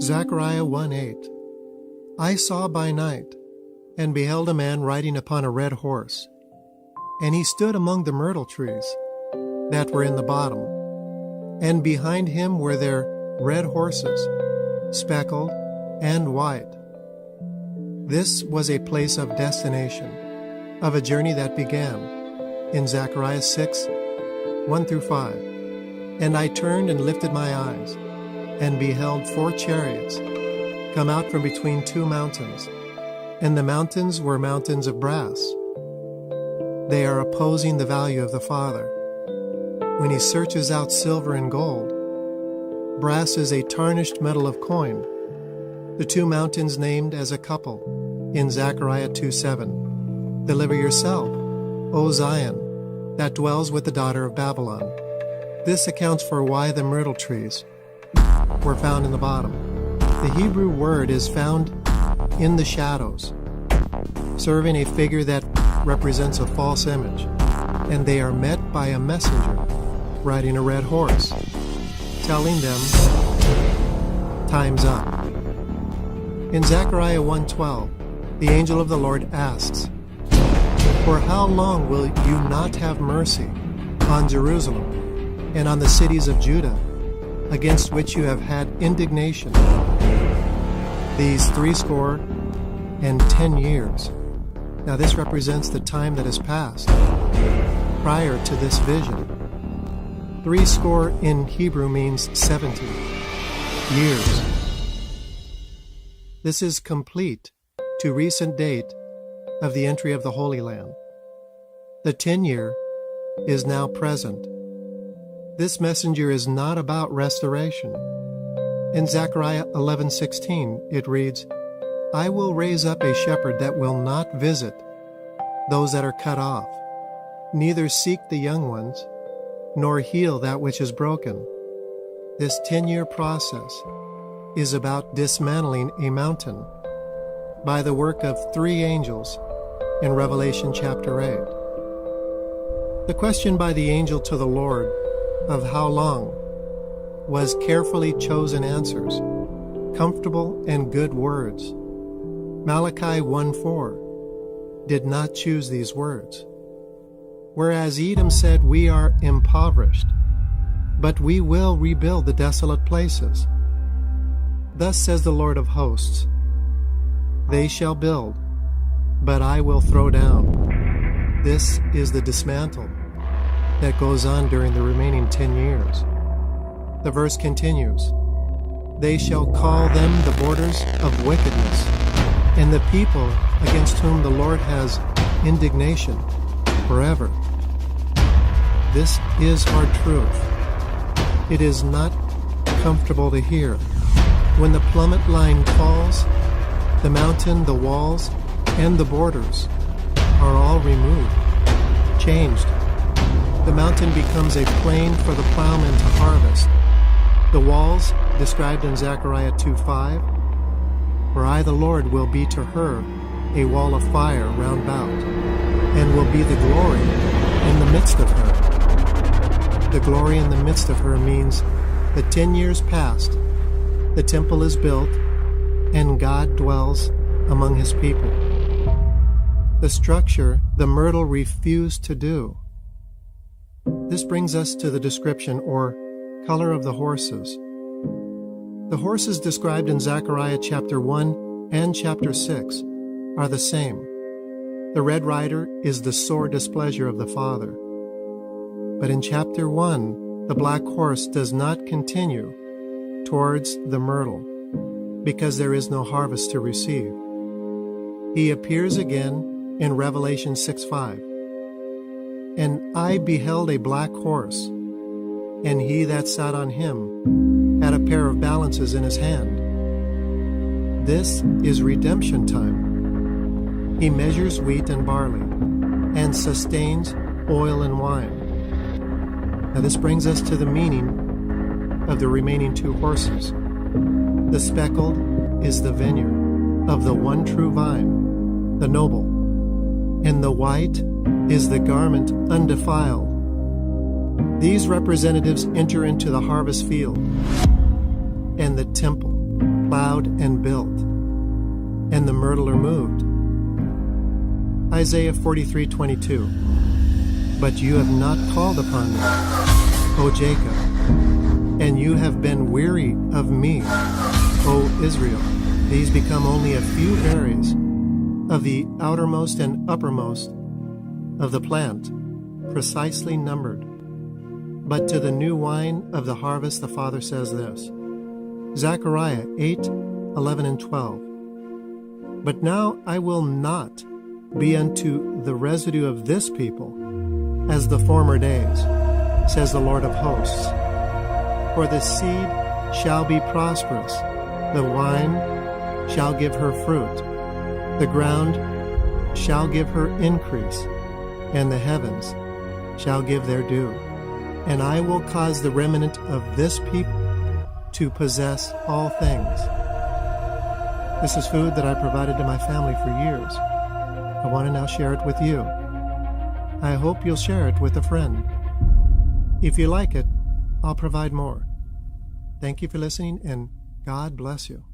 Zechariah 1:8. I saw by night, and beheld a man riding upon a red horse, and he stood among the myrtle trees that were in the bottom, and behind him were there red horses, speckled and white. This was a place of destination, of a journey that began in Zechariah 6:1-5. And I turned and lifted my eyes, and beheld 4 chariots come out from between 2 mountains, and the mountains were mountains of brass. They are opposing the value of the Father. When he searches out silver and gold, brass is a tarnished metal of coin. The 2 mountains named as a couple in Zechariah 2:7. Deliver yourself, O Zion, that dwells with the daughter of Babylon. This accounts for why the myrtle trees were found in the bottom. The Hebrew word is found in the shadows, serving a figure that represents a false image, and they are met by a messenger riding a red horse, telling them, time's up. In Zechariah 1:12, the angel of the Lord asks, For how long will you not have mercy on Jerusalem and on the cities of Judah, against which you have had indignation these 70 years? Now this represents the time that has passed prior to this vision. 70 in Hebrew means 70 years. This is complete to recent date of the entry of the Holy Land. The 10-year is now present. This messenger is not about restoration. In Zechariah 11:16, it reads, I will raise up a shepherd that will not visit those that are cut off, neither seek the young ones, nor heal that which is broken. This 10-year process is about dismantling a mountain by the work of 3 angels in Revelation chapter 8. The question by the angel to the Lord of how long was carefully chosen answers, comfortable and good words. Malachi 1:4 did not choose these words. Whereas Edom said, We are impoverished, but we will rebuild the desolate places. Thus says the Lord of hosts, They shall build, but I will throw down. This is the dismantle that goes on during the remaining 10 years. The verse continues, They shall call them the borders of wickedness, and the people against whom the Lord has indignation forever. This is hard truth. It is not comfortable to hear. When the plummet line falls, the mountain, the walls, and the borders are all removed, changed. The mountain becomes a plain for the plowman to harvest. The walls, described in Zechariah 2:5, For I, the Lord, will be to her a wall of fire round about, and will be the glory in the midst of her. The glory in the midst of her means the 10 years past, the temple is built, and God dwells among his people. The structure the myrtle refused to do. This brings us to the description or color of the horses. The horses described in Zechariah chapter 1 and chapter 6 are the same. The red rider is the sore displeasure of the Father. But in chapter 1, the black horse does not continue towards the myrtle, because there is no harvest to receive. He appears again in Revelation 6:5. And I beheld a black horse, and he that sat on him had a pair of balances in his hand. This is redemption time. He measures wheat and barley, and sustains oil and wine. Now this brings us to the meaning of the remaining 2 horses. The speckled is the vineyard of the one true vine, the noble, and the white is the garment undefiled. These representatives enter into the harvest field and the temple plowed and built, and the myrtle are moved. Isaiah 43:22. But you have not called upon me, O Jacob, and you have been weary of me, O Israel. These become only a few berries of the outermost and uppermost of the plant, precisely numbered. But to the new wine of the harvest the Father says this. Zechariah 8:11 and 12. But now I will not be unto the residue of this people as the former days, says the Lord of hosts. For the seed shall be prosperous, the wine shall give her fruit, the ground shall give her increase, and the heavens shall give their due. And I will cause the remnant of this people to possess all things. This is food that I provided to my family for years. I want to now share it with you. I hope you'll share it with a friend. If you like it, I'll provide more. Thank you for listening, and God bless you.